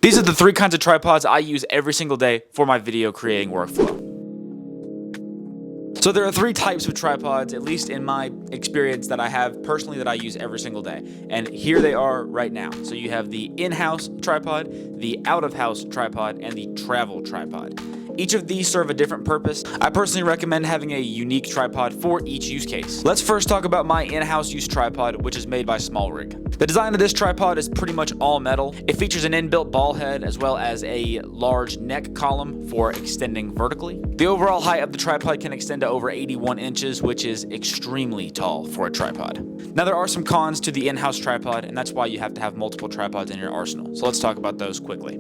These are the 3 kinds of tripods I use every single day for my video creating workflow. So there are 3 types of tripods, at least in my experience that I have personally that I use every single day. And here they are right now. So you have the in-house tripod, the out-of-house tripod, and the travel tripod. Each of these serve a different purpose. I personally recommend having a unique tripod for each use case. Let's first talk about my in-house use tripod, which is made by SmallRig. The design of this tripod is pretty much all metal. It features an inbuilt ball head as well as a large neck column for extending vertically. The overall height of the tripod can extend to over 81 inches, which is extremely tall for a tripod. Now there are some cons to the in-house tripod, and that's why you have to have multiple tripods in your arsenal. So let's talk about those quickly.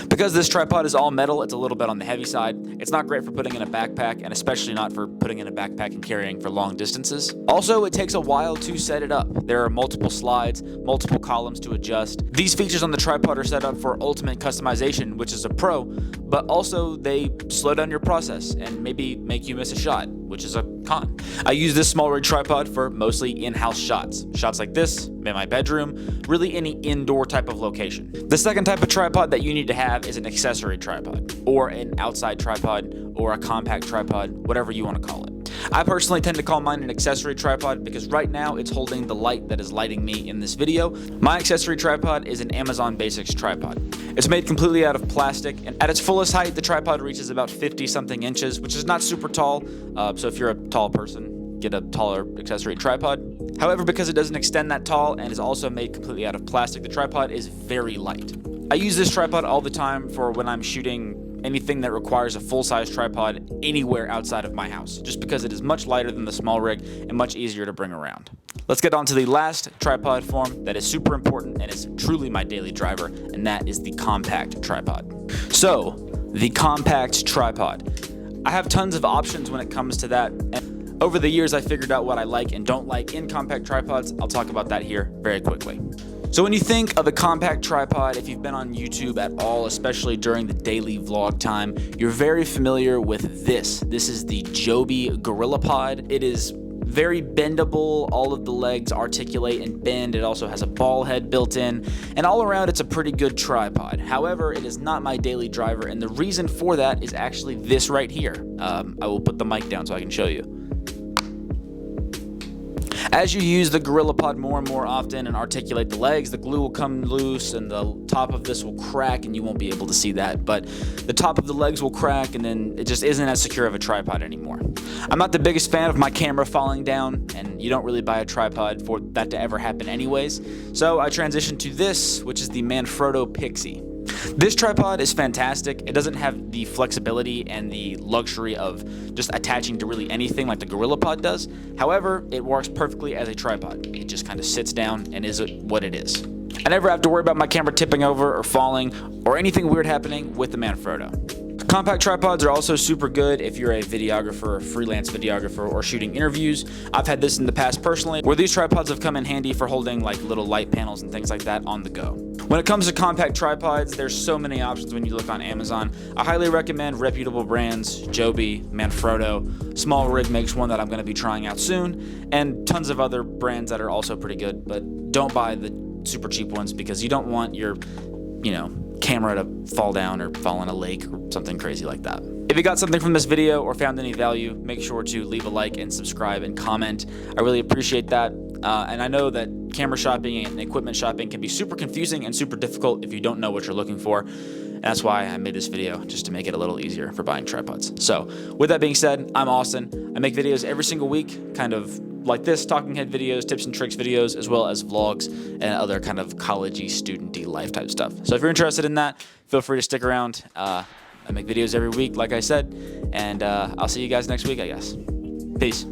Because this tripod is all metal, it's a little bit on the heavy side. It's not great for putting in a backpack, and especially not for putting in a backpack and carrying for long distances. Also, it takes a while to set it up. There are multiple slides, multiple columns to adjust. These features on the tripod are set up for ultimate customization, which is a pro, but also they slow down your process and maybe make you miss a shot, which is a con. I use this SmallRig tripod for mostly in-house shots. Shots like this, in my bedroom, really any indoor type of location. The second type of tripod that you need to have is an accessory tripod, or an outside tripod, or a compact tripod, whatever you want to call it. I personally tend to call mine an accessory tripod because right now it's holding the light that is lighting me in this video. My accessory tripod is an Amazon Basics tripod. It's made completely out of plastic, and at its fullest height, the tripod reaches about 50 something inches, which is not super tall. So if you're a tall person, get a taller accessory tripod. However, because it doesn't extend that tall and is also made completely out of plastic, the tripod is very light. I use this tripod all the time for when I'm shooting anything that requires a full-size tripod anywhere outside of my house, just because it is much lighter than the SmallRig and much easier to bring around. Let's get on to the last tripod form that is super important and is truly my daily driver, and that is the compact tripod. So, the compact tripod. I have tons of options when it comes to that, and over the years I figured out what I like and don't like in compact tripods. I'll talk about that here very quickly. So when you think of a compact tripod, if you've been on YouTube at all, especially during the daily vlog time, you're very familiar with this. This is the Joby GorillaPod. It is very bendable. All of the legs articulate and bend. It also has a ball head built in, and all around it's a pretty good tripod. However, it is not my daily driver, and the reason for that is actually this right here. I will put the mic down so I can show you. As you use the GorillaPod more and more often and articulate the legs, the glue will come loose and the top of this will crack, and you won't be able to see that, but the top of the legs will crack, and then it just isn't as secure of a tripod anymore. I'm not the biggest fan of my camera falling down, and you don't really buy a tripod for that to ever happen anyways, so I transitioned to this, which is the Manfrotto Pixie. This tripod is fantastic. It doesn't have the flexibility and the luxury of just attaching to really anything like the GorillaPod does. However, it works perfectly as a tripod. It just kind of sits down and is what it is. I never have to worry about my camera tipping over or falling or anything weird happening with the Manfrotto. Compact tripods are also super good if you're a videographer, freelance videographer, or shooting interviews. I've had this in the past personally, where these tripods have come in handy for holding like little light panels and things like that on the go. When it comes to compact tripods, there's so many options when you look on Amazon. I highly recommend reputable brands, Joby, Manfrotto, SmallRig makes one that I'm going to be trying out soon, and tons of other brands that are also pretty good, but don't buy the super cheap ones because you don't want your, camera to fall down or fall in a lake or something crazy like that. If you got something from this video or found any value, make sure to leave a like and subscribe and comment. I really appreciate that. And I know that camera shopping and equipment shopping can be super confusing and super difficult if you don't know what you're looking for. And that's why I made this video, just to make it a little easier for buying tripods. So with that being said, I'm Austin. I make videos every single week, kind of like this, talking head videos, tips and tricks videos, as well as vlogs and other kind of college-y, student-y life type stuff. So if you're interested in that, feel free to stick around. I make videos every week, like I said, and I'll see you guys next week, I guess. Peace.